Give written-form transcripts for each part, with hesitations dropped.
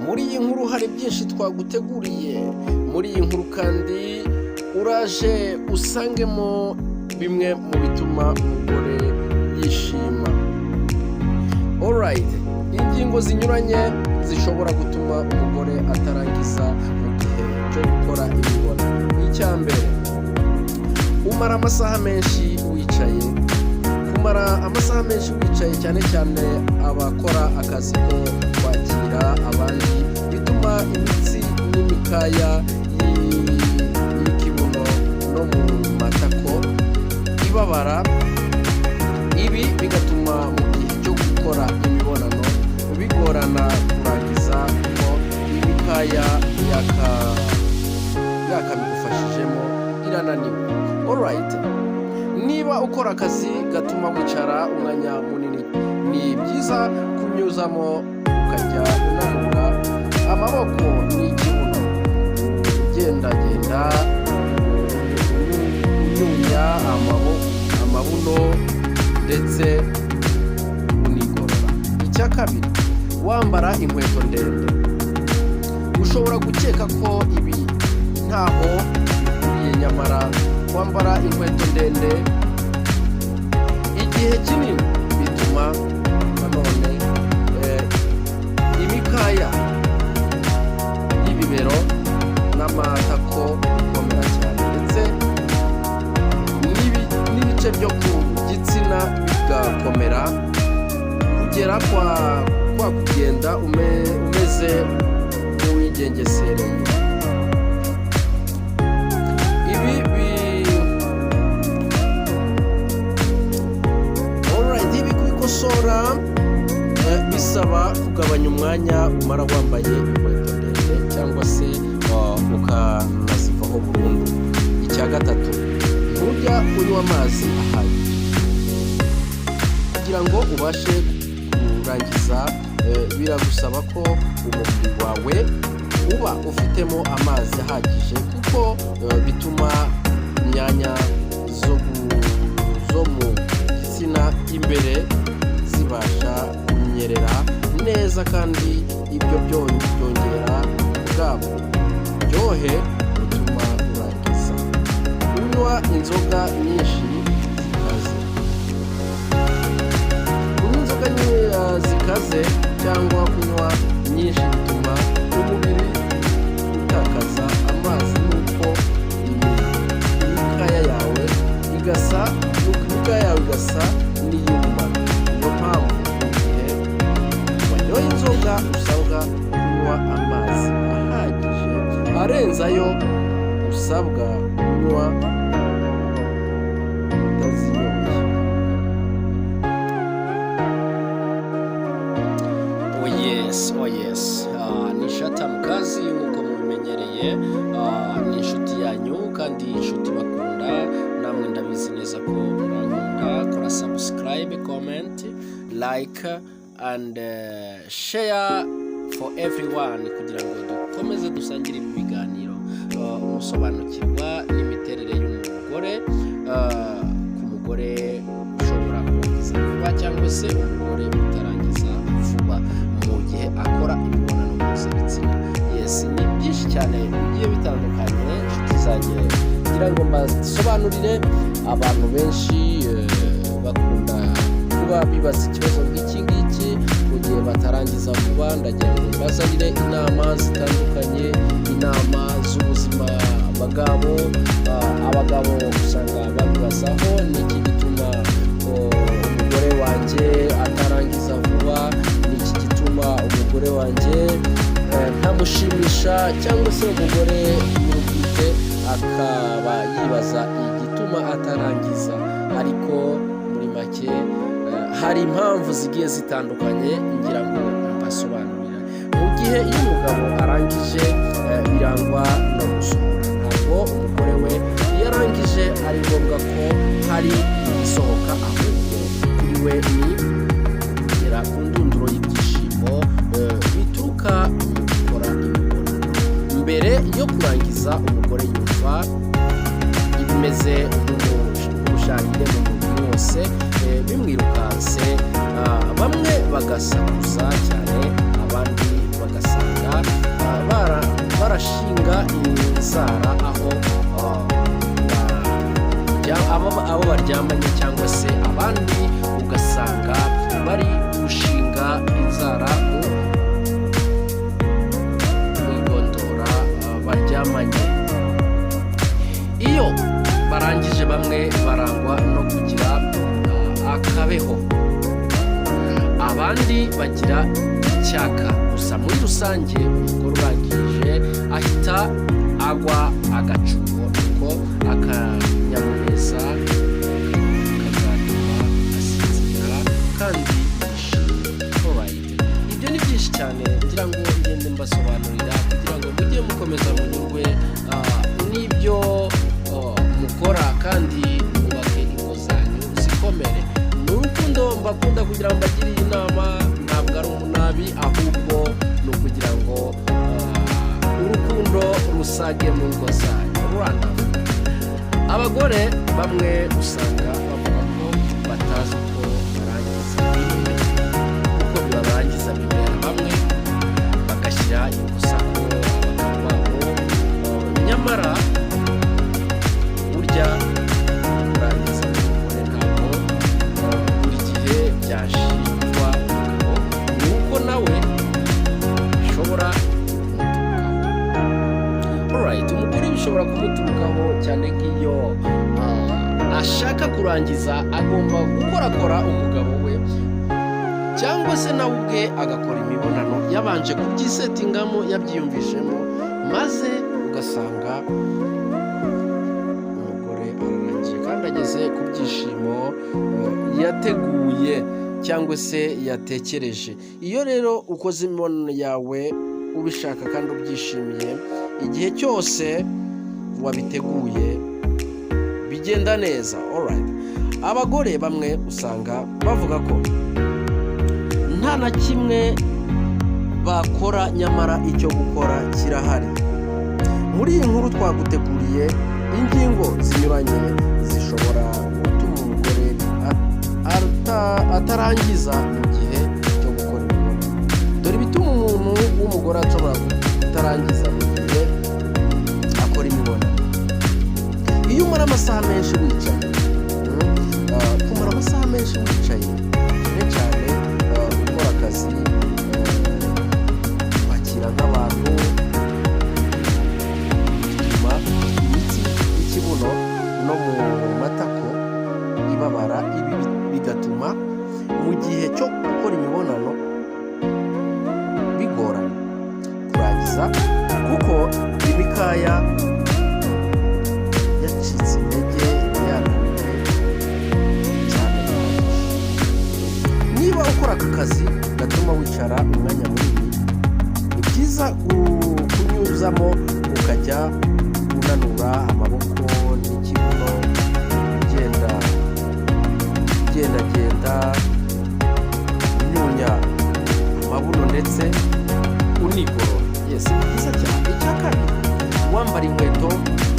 muri iyi nkuru hari byinshi twaguteguriye. Muri iyi nkuru kandi uraje usangemo bimwe mu bituma umugore yishima. Alright, ingingo zinyuranye zishobora gutuma umugore atarangiza mu gihe cyo gukora imibonano. Icyambere, umara amasaha menshi wicaye. Kumara amasaha menshi wicaye cyane cyane abakora akazi ko kwakira abandi bituma imitsi n'imikaya y'ikibuno no mu matako ibabara. Ibi bigatuma mu gihe cyo gukora imibonano bigorana kurangiza ko imikaya yakabigufashijemo irananiwe. Alright, niba ukora akazi gatuma wicara umwanya munini, ni byiza kunyuzamo ukajya unanura amaboko n'ikibuno, ugendagenda unyunya amabuno ndetse unigorora. Icya kabiri, wambara inkweto ndende. Ushobora gukeka ko ibi ntaho bihuriye, nyamara kwambara inkweto ndende igihe kinini bituma nanone imikaya y'ibibero n'amatako bikomera cyane, ndetse n'ibice byo ku gitsina bigakomera, kugera kwa kugenda umeze nk'uwigengesereye. Kubikosora bisaba kugabanya umwanya umara wambaye inkweto ndende cyangwa se ukanazivaho burundu. Icya gatatu, ntujya unywa amazi ahagije. Kugira ngo ubashe kurangiza biragusaba ko umubiri wawe uba ufitemo amazi ahagije, kuko bituma imyanya zo mu gitsina imbere zibasha kunyerera neza, kandi ibyo byongera ubwabo buryohe butuma urangiza. Kunywa inzoga nyinshi zikaze cyangwa kunywa nyinshi bituma umubiri utakaza amazi, nuko imikaya yawe igasa n'iy'umumaro. Niyo mpamvu mu gihe wanyoye inzoga usabwa kunywa amazi ahagije arenzayo usabwa kunywa utazinyoye. Oh yes, ni Shatamukazi nk'uko mubimenyereye. Ni inshuti yanyu kandi inshuti bakunda, namwe ndabizi neza ko murankunda. Kora subscribe, comment, like and share for everyone, kugira ngo dukomeze dusangire ibi biganiro, musobanukirwa n'imiterere y'umugore, ku mugore ushobora kurangiza vuba cyangwa se umugore utarangiza vuba mu gihe akora imibonano mpuzabitsina. Yes, ni byinshi cyane bigiye bitandukanye inshuti zanjye kugira ngo mbasobanurire. Abantu benshi bakunda kuba bibaza ikibazo nk'iki ngiki mu gihe batarangiza vuba. Ndagira ngo mbazanire inama zitandukanye, inama z'ubuzima. Abagabo usanga babibazaho, ni iki gituma umugore wanjye atarangiza vuba, ni iki gituma umugore wanjye ntamushimisha, cyangwa se umugore y'urubwite akaba yibaza igituma atarangiza. Ariko muri make hari impamvu zigiye zitandukanye ngira ngo mbasobanurira. Mu gihe iyo umugabo arangije birangwa no gusohora. Ntabwo umugore we iyo arangije ari ngombwa ko hari ibisohoka, ahubwo kuri we ni kugera ku ndunduro y'ibyishimo bituruka mu gukora imibonano. Mbere yo kurangiza umugore yumva ibimeze nk'ubushakire mu mubiri wose bimwirukanse, bamwe bagasakuza cyane, abandi bagasanga barashinga inzara aho abo baryamanye cyangwa se abandi ugasanga bari gushinga inzara mu igondora baryamanye. Iyo barangije bamwe barangwa no kugira akabeho, abandi bagira icyaka. Gusa muri rusange umugore urangije ahita agwa agacuho, niko akanyamuneza kazatuma asinzira kandi yishimye. Ibyo ni byinshi cyane ngira ngo ngende mbasobanurira kugira ngo mujye mukomeza munyurwe n'ibyo mukora kandi mwubake ingo zanyu zikomere. Ni urukundo mbakunda kugira ngo mbagire iyi nama, ntabwo ari umunabi, ahubwo ni ukugira ngo urukundo rusage mu ngo zanyu. Rwanda, abagore bamwe usanga bavuga ko batazi ko barangiza bimwe, kuko bibarangiza bibera bamwe bagashyira igusaku bakavuga nyamara burya kurangiza umugore ntabwo buri gihe byashingwa umugabo, ni uko nawe bishobora umugore bishobora kumuturukaho cyane nk'iyo ashaka kurangiza agomba gukorakora umugabo we, cyangwa se nawe ubwe agakora imibonano yabanje kubyisetingamo yabyiyumvishemo, maze ugasanga umugore ararangiye kandi ageze ku byishimo yateguye cyangwa se yatekereje. Iyo rero ukoze imibonano yawe ubishaka kandi ubyishimiye, igihe cyose wabiteguye bigenda neza. Abagore bamwe usanga bavuga ko nta na kimwe bakora nyamara icyo gukora kirahari. Muri iyi nkuru twaguteguriye ingingo zinyuranye zishobora gutuma umugore atarangiza mu gihe cyo gukora imibonano. Dore ibituma umuntu w'umugore ashobora kutarangiza mu gihe akora imibonano. Iyo umara amasaha menshi wicaye, kumara amasaha menshi wicaye cyane ukora akazi, kwakira nk'abantu, bituma imitsi y'ikibuno no mu matako ibabara. Ibi bigatuma mu gihe cyo gukora imibonano bigorana kurangiza, kuko imikaya yacitse intege, yananiwe cyane. Niba ukora aka kazi gatuma wicara umwanya munini, ni byiza kunyuzamo ukajya unanura amaboko n'ikibuno, ugendagenda unyunya amabuno ndetse unigorora. Ni byiza cyane. Icya kabiri, wambara inkweto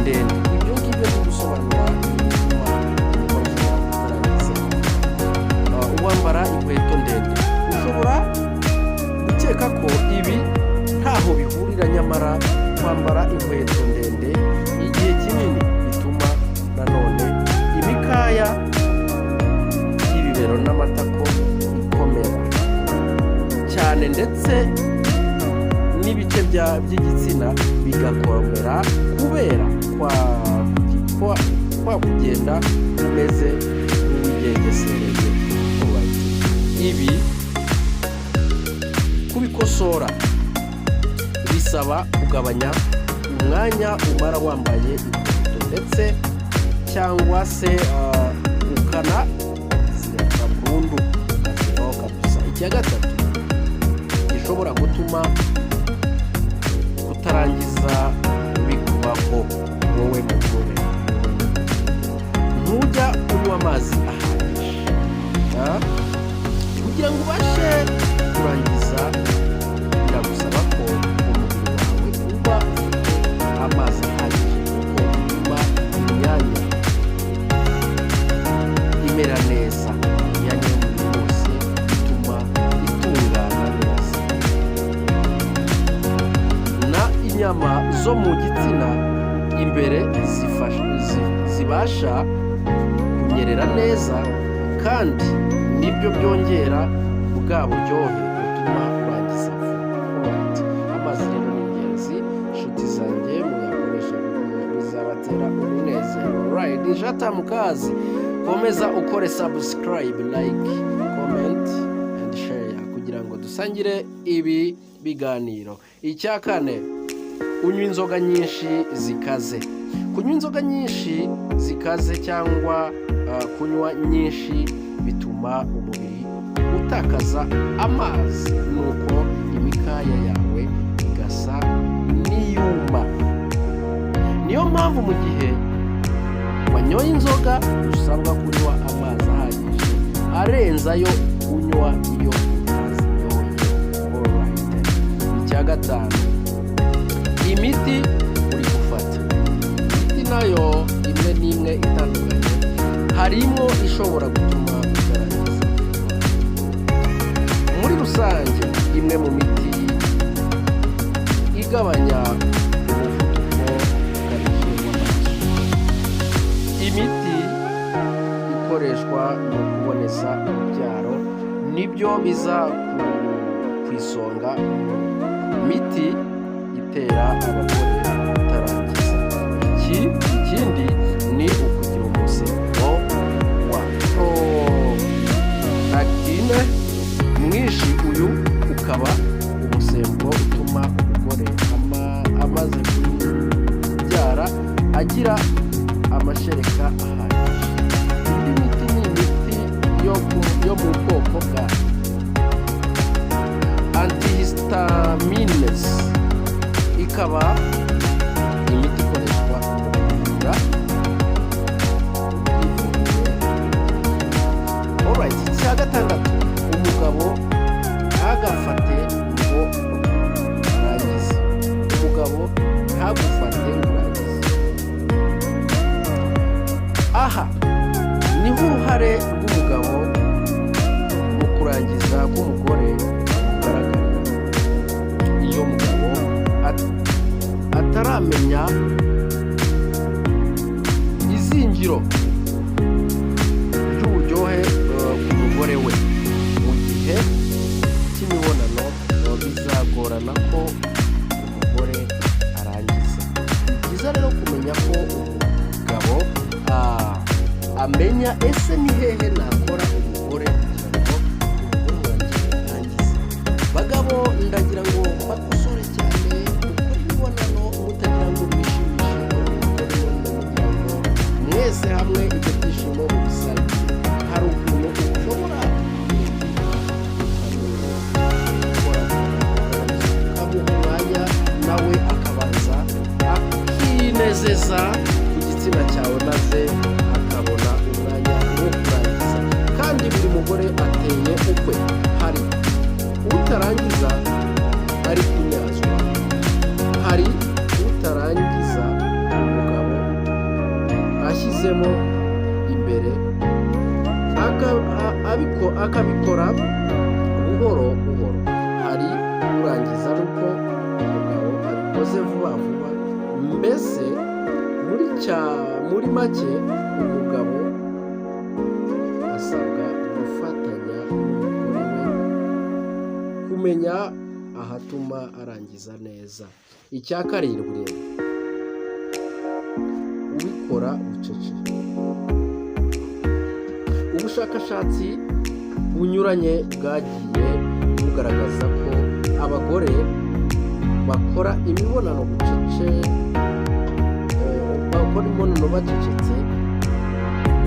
ndende. Ibyo ngibyo ni gusobanura ibituma umugore atarangiza. Wambara inkweto ndende, ushobora gukeka ko ibi ntaho bihurira, nyamara kwambara inkweto ndende igihe kinini bituma nanone imikaya y'ibibero n'amatako ikomera cyane, ndetse n'ibice by'igitsina bigakomera kubera kwa kugenda umeze nk'uwigengesereye. Ibi kubikosora bisaba kugabanya umwanya umara wambaye inkweto, ndetse cyangwa se ukanazireka burundu ukaziraho kabisa. Icya gatatu gishobora gutuma kutarangiza bikubaho wowe mugore, ntujya unywa amazi ahagije. Kugira ngo ubashe kurangiza biragusaba ko umubiri wawe uba amazi ahagije, kuko bituma imyanya imera neza, imyanya y'umubiri wose bituma itungana neza. inyama zo mu gitsina imbere zibasha kunyerera neza, kandi nibyo byongera bwa buryohe butuma urangiza vuba. Amazi rero ni ingenzi, inshuti zanjye muyakoresha bizabatera umunezero. Ni Jata Mukazi. Komeza ukore subscribe, like, comment and share kugira ngo dusangire ibi biganiro. Icya kane, unywa inzoga nyinshi zikaze. Kunywa inzoga nyinshi zikaze cyangwa kunywa nyinshi bituma umubiri utakaza amazi, nuko imikaya yawe igasa n'iyuma. Niyo mpamvu mu gihe wanyoye inzoga usabwa kunywa amazi ahagije arenzayo unywa iyo utazinyoye. Icya gatanu, imiti uri gufata. Imiti nayo imwe n'imwe itandukanye, harimo ishobora gutuma utarangiza. Muri rusange, imwe mu miti igabanya umuvuduko ukabije w'amaraso. Imiti ikoreshwa mu kuboneza urubyaro nibyo biza ku isonga miti itera abagore kutarangiza. Ikindi ni ukugira umusemburo wa prolactine mwinshi. Uyu ukaba umusemburo utuma umugore amaze kubyara agira amashereka ahagije. Indi miti ni imiti yo mu bwoko bwa antihistamines, ikaba imiti ikoreshwa mu kuvura. Icya gatandatu, umugabo ntagafate ngo urangize. Umugabo ntagufate ngo urangize. Aha niho uruhare rw'umugabo mu kurangiza k'umugore rugaragarira. Iyo umugabo ataramenya izingiro ry'uburyohe bw'umugore we mu gihe cy'imibonano, bizagorana ko umugore arangiza. Ni byiza rero kumenya ko umugabo amenya ese ni hehe nakora umugore kugira ngo umugore arangize. Bagabo ndagira ngo bakosore cyane, gukora imibonano mutagira ngo mwishimishe, kugira ngo mwese hamwe ibyo byishimo bisange. Hari ukuntu ushobora ukamuha umwanya nawe akabanza akinezeza ku gitsina cyawe, maze akabona umwanya wo kurangiza. Kandi buri mugore ateye ukwe. Hari utarangiza ari kunyazwa, hari utarangiza umugabo ashyizemo imbere akabikora buhoro buhoro. Hari urangiza ariko umugabo abikoze vuba vuba. Mbese muri make umugabo asabwa gufatanya n'umugore we kumenya ahatuma arangiza neza. Icya karindwi rero, ubikora bucece. Ubushakashatsi bunyuranye bwagiye bugaragaza ko abagore bakora imibonano bucece, bakora imibonano bacecetse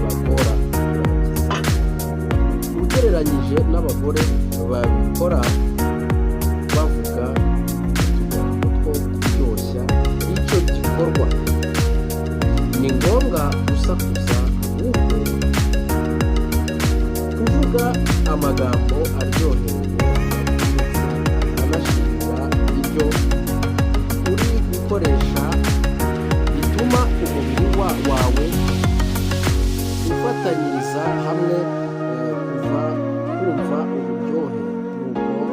bagora kurangiza, ugereranyije n'abagore babikora bavuga utugambo two kuryoshya icyo gikorwa. Ni ngombwa gusakuza, ahubwo kuvuga amagambo aryoheye anashinga ibyo uri gukoresha bituma umubiri wawe ufatanyiriza hamwe kumva uburyohe, nuko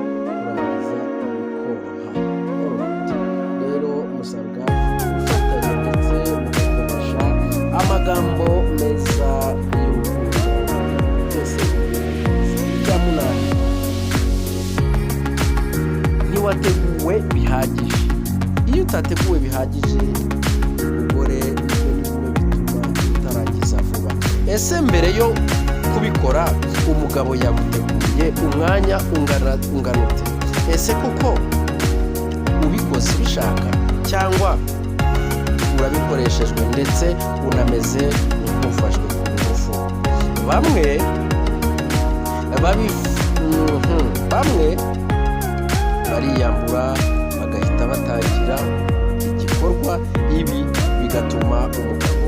ntiwateguwe bihagije. Iyo utateguwe bihagije umugore bituma utarangiza vuba. Ese mbere yo kubikora umugabo yaguteguye umwanya ungana ute? Ese koko ubikoze ubishaka cyangwa urabikoreshejwe ndetse unameze nk'ufashwe ku ngufu? Bamwe bariyambura bagahita batangira igikorwa, ibi bigatuma umugabo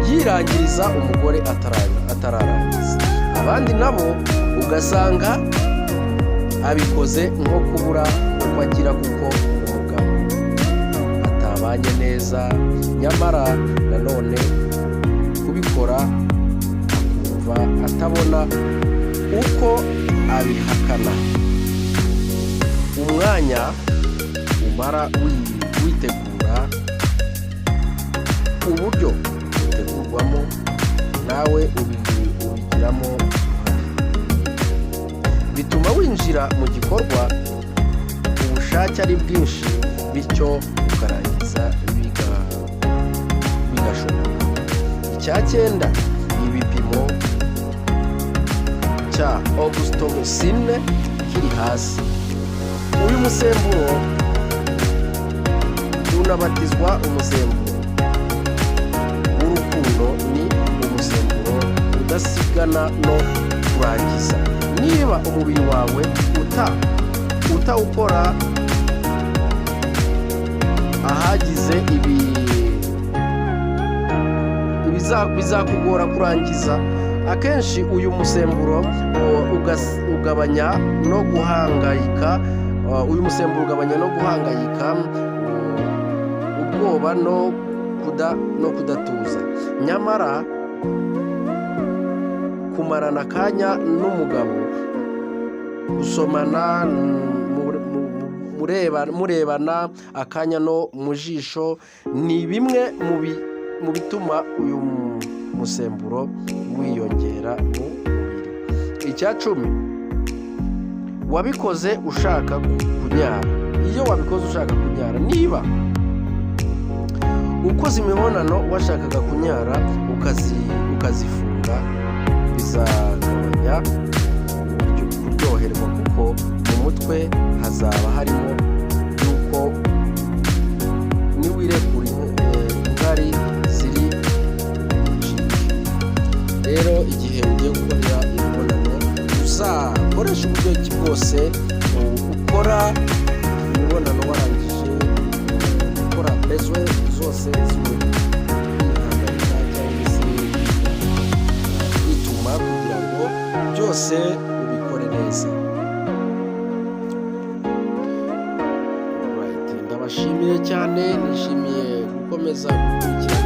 yirangiriza umugore atararangiza. Abandi nabo ugasanga abikoze nko kubura uko agira kuko umugabo atabanye neza, nyamara nanone kubikora akumva atabona uko abihakana. Umwanya umara witegura, uburyo utegurwamo nawe ubigiramo bituma winjira mu gikorwa ubushake ari bwinshi, bityo ukarangiza bigashoboka. Icya 9, ibipimo cya oxytocin kiri hasi. Uyu musemburo unabatizwa umusemburo w'urukundo, ni umusemburo udasigana no kurangiza. Niba umubiri wawe utawukora ahagize bizakugora kurangiza. Akenshi uyu musemburo ugabanya no guhangayika, ubwoba no kudatuza. Nyamara kumarana akanya n'umugabo, gusomana, murebana akanya no mu jisho, ni bimwe mu bituma uyu musemburo wiyongera mu mubiri. Icya 10, wabikoze ushaka kunyara. Iyo wabikoze ushaka kunyara, niba ukoze imibonano washakaga kunyara ukazifunga, bizagabanya kuryoherwa kuko mu mutwe hazaba harimo yuko niwirekura inkari ziri bucike. Rero igihe ugiye gukorera imibonano uzakoresha uburyo bwose ukora imibonano warangije gukora bezwe zose bituma kugira ngo byose ubikore neza. Ndabashimiye cyane, nishimiye gukomeza gukurikira